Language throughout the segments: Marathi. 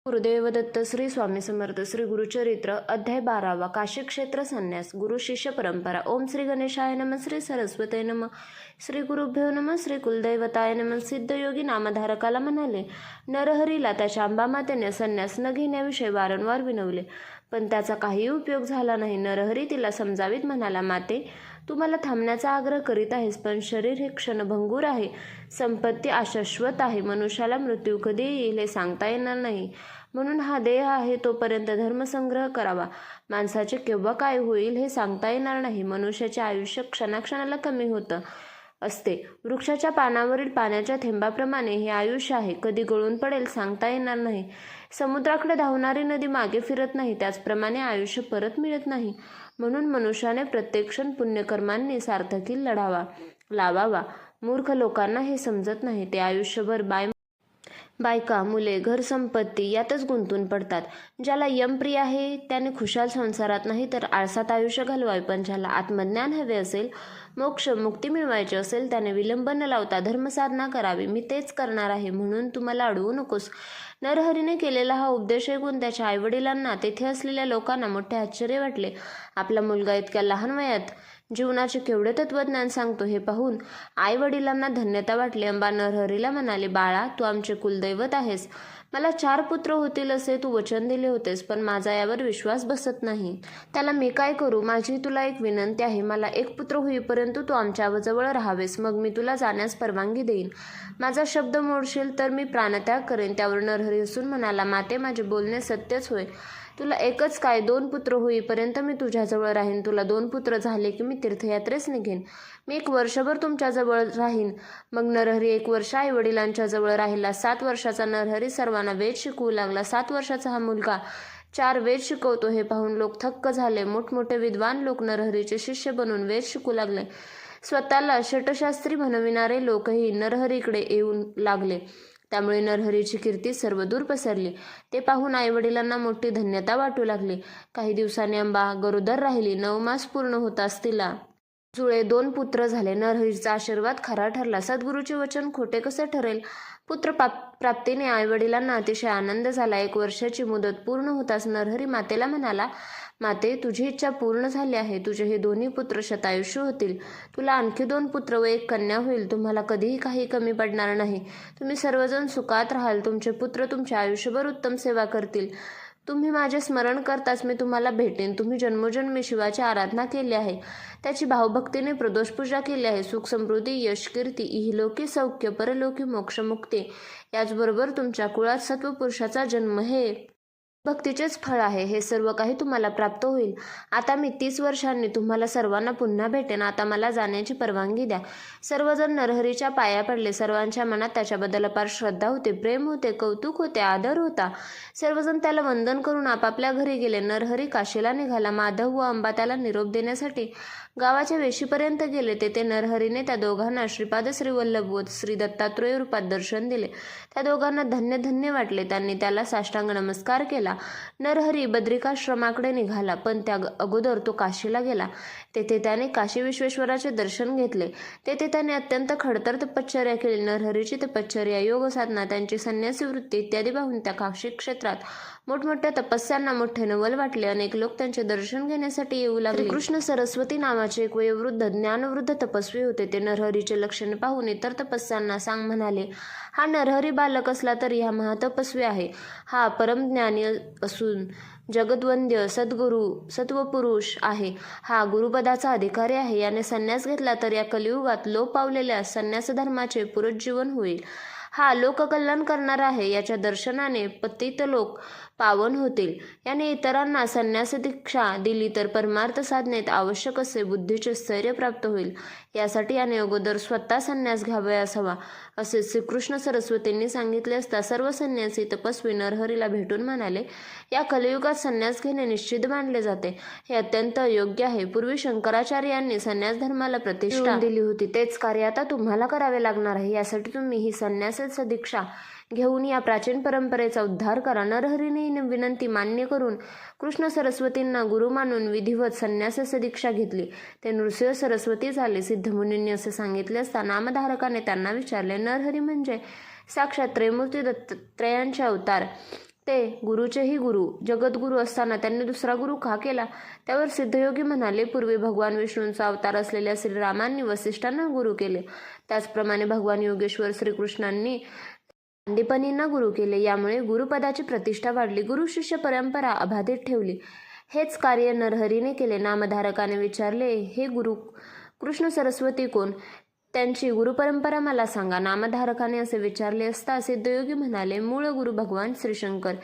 गुरुदेव दत्त. श्री स्वामी समर्थ. श्री गुरुचरित्र अध्याय 12. काशी क्षेत्र संन्यास. गुरु शिष्य परंपरा. ओम श्री गणेशाय नम. श्री सरस्वती नम. श्री गुरुभ्यो नम. श्री कुलदैवताय नम. सिद्धयोगी नामधारकाला म्हणाले, नरहरीला त्याच्या अंबामातेने संन्यास न घेण्याविषयी वारंवार विनवले, पण त्याचा काही उपयोग झाला नाही. नरहरी तिला समजावीत म्हणाला, माते, तू मला थांबण्याचा आग्रह करीत आहेस, पण शरीर हे क्षणभंगूर आहे, संपत्ती अशाश्वत आहे, मनुष्याला मृत्यू कधी येईल हे सांगता येणार नाही. म्हणून हा देह आहे तोपर्यंत धर्मसंग्रह करावा. माणसाचे केव्हा काय होईल हे सांगता येणार नाही. मनुष्याचे आयुष्य क्षणाक्षणाला कमी होत असते. वृक्षाच्या पानावरील पाण्याच्या थेंबाप्रमाणे हे आयुष्य आहे, कधी गळून पडेल सांगता येणार नाही. समुद्राकडे धावणारी नदी मागे फिरत नाही, त्याचप्रमाणे आयुष्य परत मिळत नाही. म्हणून मनुष्याने प्रत्येक क्षण पुण्यकर्मांनी सार्थकी लावावा. मूर्ख लोकांना हे समजत नाही. ते आयुष्यभर बायका, मुले, घर, संपत्ती यातच गुंतून पडतात. ज्याला यमप्रिय आहे त्याने खुशाल संसारात नाही तर आळसात आयुष्य घालवावे, पण ज्याला आत्मज्ञान हवे असेल, मोक्ष मुक्ती मिळवायची असेल, त्याने विलंब न लावता धर्मसाधना करावी. मी तेच करणार आहे, म्हणून तू मला अडवू नकोस. नरहरीने केलेला हा उपदेश ऐकून त्याच्या आईवडिलांना, तेथे असलेल्या लोकांना मोठे आश्चर्य वाटले. आपला मुलगा इतक्या लहान वयात जीवनाचे केवढे तत्वज्ञान सांगतो हे पाहून आई वडिलांना धन्यता वाटली. अंबा नरहरीला म्हणाले, बाळा, तू आमचे कुलदैवत आहेस. मला 4 पुत्र होतील असे तू वचन दिले होतेस, पण माझा यावर विश्वास बसत नाही. त्याला मी काय करू? माझी तुला एक विनंती आहे. मला 1 पुत्र होईपर्यंत तू आमच्याजवळ राहावेस, मग मी तुला जाण्यास परवानगी देईन. माझा शब्द मोडशील तर मी प्राणत्याग करेन. त्यावर नरहरी हसून म्हणाला, माते, माझे बोलणे सत्यच होय. तुला एकच काय 2 पुत्र होईपर्यंत मी तुझ्याजवळ राहीन. तुला 2 पुत्र झाले की मी तीर्थयात्रेस निघेन. मी 1 वर्षभर तुमच्याजवळ राहीन. मग नरहरी 1 वर्ष आई वडिलांच्या जवळ राहिला. 7 वर्षाचा नरहरी सर्वांना वेद शिकवू लागला. 7 वर्षाचा हा मुलगा 4 वेद शिकवतो हे पाहून लोक थक्क झाले. मोठमोठे विद्वान लोक नरहरीचे शिष्य बनून वेद शिकू लागले. स्वतःला षटशास्त्री म्हणविणारे लोकही नरहरीकडे येऊन लागले. त्यामुळे नरहरीची कीर्ती सर्वदूर पसरली. ते पाहून आईवडिलांना मोठी धन्यता वाटू लागली. काही दिवसांनी अंबा गरोदर राहिली. 9 मास पूर्ण होताच तिला जुळे 2 पुत्र झाले. नरहरीचा आशीर्वाद खरा ठरला. सद्गुरूचे वचन खोटे कसे ठरेल? पुत्र प्राप्तीने आईवडिलांना अतिशय आनंद झाला. 1 वर्षाची मुदत पूर्ण होताच नरहरी मातेला म्हणाला, माते, तुझी इच्छा पूर्ण झाली आहे. तुझे हे 2 पुत्र शतायुष्य होतील. तुला आणखी 2 पुत्र व 1 कन्या होईल. तुम्हाला कधीही काही कमी पडणार नाही. तुम्ही सर्वजण सुखात राहाल. तुमचे पुत्र तुमचे आयुष्यभर उत्तम सेवा करतील. तुम्ही माझे स्मरण करताच मी तुम्हाला भेटेन. तुम्ही जन्मोजन्मी शिवाची आराधना केली आहे, त्याची भावभक्तीने प्रदोष पूजा केली आहे. सुख समृद्धी, यश, कीर्ती, इहलोकी सौख्य, परलोकी मोक्ष मुक्ती, याचबरोबर तुमच्या कुळात सत्वपुरुषाचा जन्म हे भक्तीचेच फळ आहे. हे सर्व काही तुम्हाला प्राप्त होईल. आता मी 30 वर्षांनी तुम्हाला सर्वांना पुन्हा भेटेन. आता मला जाण्याची परवानगी द्या. सर्वजण नरहरीच्या पाया पडले. सर्वांच्या मनात त्याच्याबद्दल अपार श्रद्धा होते, प्रेम होते, कौतुक होते, आदर होता. सर्वजण त्याला वंदन करून आपापल्या घरी गेले. नरहरी काशीला निघाला. माधव व अंबा त्याला निरोप देण्यासाठी गावाच्या वेशीपर्यंत गेले. तेथे नरहरीने त्या दोघांना श्रीपाद श्री वल्लभ व श्री दत्तात्रय रूपात दर्शन दिले. त्या दोघांना धन्य धन्य वाटले. त्यांनी त्याला साष्टांग नमस्कार केला. नरहरी बद्रिकाश्रमाकडे निघाला, पण त्या अगोदर तो काशीला गेला. तेथे त्याने काशी विश्वेश्वराचे दर्शन घेतले. तेथे त्याने अत्यंत खडतर तपश्चर्या केली. नरहरीची तपश्चर्या, योग साधना, त्यांची संन्यासी वृत्ती इत्यादी पाहून त्या काशी क्षेत्रात मोठमोठ्या तपस्यांना मोठे नवल वाटले. अनेक लोक त्यांचे दर्शन घेण्यासाठी येऊ लागले. कृष्ण सरस्वती नावाचे एक वयोवृद्ध ज्ञानवृद्ध तपस्वी होते. ते नरहरीचे लक्षणे पाहून इतर तपस्यांना सांग म्हणाले, हा नरहरी बालक असला तरी हा महातपस्वी आहे. हा परमज्ञानी असून जगद्वंद्य सद्गुरू सत्वपुरुष आहे. हा गुरुपदाचा अधिकारी आहे. याने संन्यास घेतला तर या कलियुगात लोप पावलेल्या संन्यास धर्माचे पुनरुज्जीवन होईल. हा लोककल्याण करणारा आहे. याच्या दर्शनाने पतित लोक पावन होतील. याने इतरांना संन्यास दीक्षा दिली तर परमार्थ साधनेत आवश्यक असे बुद्धीचे स्थैर्य प्राप्त होईल. यासाठी याने अगोदर स्वतः संन्यास घ्यावयास हवा, असे श्रीकृष्ण सरस्वतींनी सांगितले असता सर्व संन्यासी तपस्वी नरहरीला भेटून म्हणाले, या कलियुगात संन्यास घेणे निश्चित मानले जाते. हे अत्यंत अयोग्य आहे. पूर्वी शंकराचार्यांनी संन्यास धर्माला प्रतिष्ठा दिली होती. तेच कार्य आता तुम्हाला करावे लागणार आहे. यासाठी तुम्ही ही संन्यास दीक्षा घेऊन या प्राचीन परंपरेचा उद्धार करा. नरहरीने विनंती मान्य करून कृष्ण सरस्वतींना गुरु मानून विधिवत संन्यास दीक्षा घेतली. ते नृसिंह सरस्वती झाले. सिद्धमुनींनी असे सांगितले असता नामधारकाने त्यांना विचारले, नरहरी म्हणजे साक्षात त्रयमूर्ती दत्तात्रयांचे अवतार ते गुरुचेही गुरु जगद्गुरू असताना त्यांनी दुसरा गुरु का केला? त्यावर सिद्धयोगी म्हणाले, पूर्वी भगवान विष्णूंचा अवतार असलेल्या श्रीरामांनी वसिष्ठांना गुरु केले, त्याचप्रमाणे भगवान योगेश्वर श्रीकृष्णांनी सांदीपनींना गुरु केले. यामुळे गुरुपदाची प्रतिष्ठा वाढली, गुरु शिष्य परंपरा अबाधित ठेवली. हेच कार्य नरहरीने केले. नामधारकाने विचारले, हे गुरु कृष्ण सरस्वती कोण? त्यांची गुरुपरंपरा मला सांगा. नामधारकाने असे विचारले असता सिद्धयोगी म्हणाले, मूळ गुरु भगवान श्रीशंकर.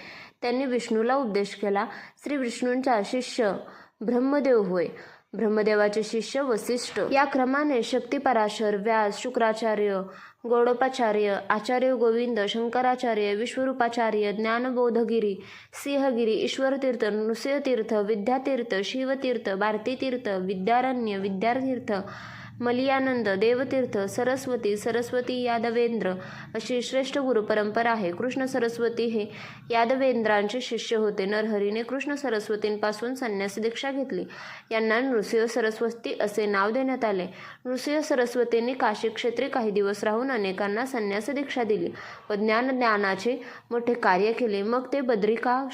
त्यांनी विष्णूला उपदेश केला. श्री विष्णूंचा शिष्य ब्रह्मदेव होय. ब्रह्मदेवाचे शिष्य वसिष्ठ. या क्रमाने शक्ती पराशर, व्यास, शुक्राचार्य, गौडपाचार्य, आचार्य गोविंद, शंकराचार्य, विश्वरूपाचार्य, ज्ञानबोधगिरी, सिंहगिरी, ईश्वरतीर्थ, नृसिंहतीर्थ, विद्यातीर्थ, शिवतीर्थ, भारतीतीर्थ, विद्यारण्य, विद्यातीर्थ, मलियानंद, देवतीर्थ, सरस्वती यादवेंद्र अशी श्रेष्ठ गुरुपरंपरा आहे. कृष्ण सरस्वती हे यादवेंद्रांचे शिष्य होते. नरहरीने कृष्ण सरस्वतींपासून संन्यासी दीक्षा घेतली. यांना नृसिंह सरस्वती असे नाव देण्यात आले. नृसिंह सरस्वतींनी काशी क्षेत्री काही दिवस राहून अनेकांना संन्यासी दीक्षा दिली व ज्ञानाचे मोठे कार्य केले. मग ते बद्रिका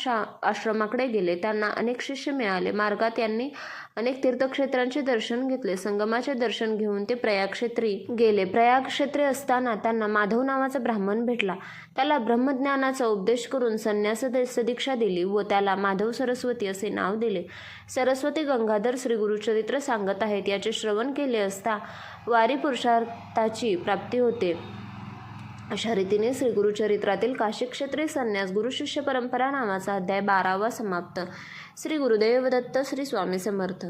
आश्रमाकडे गेले. त्यांना अनेक शिष्य मिळाले. मार्गात त्यांनी अनेक तीर्थक्षेत्रांचे दर्शन घेतले. संगमाचे दर्शन घेऊन ते प्रयागक्षेत्री गेले. प्रयागक्षेत्री असताना त्यांना माधव नावाचा ब्राह्मण भेटला. त्याला ब्रह्मज्ञानाचा उपदेश करून संन्यास दीक्षा दिली व त्याला माधव सरस्वती असे नाव दिले. सरस्वती गंगाधर श्री गुरुचरित्र सांगत आहेत. याचे श्रवण केले असता वारी पुरुषार्थाची प्राप्ती होते. अशा रीतीने श्री गुरुचरित्रातील काशीक्षेत्री संन्यास गुरुशिष्य परंपरा नावाचा अध्याय 12वा समाप्त. श्री गुरुदेव दत्त. श्री स्वामी समर्थ.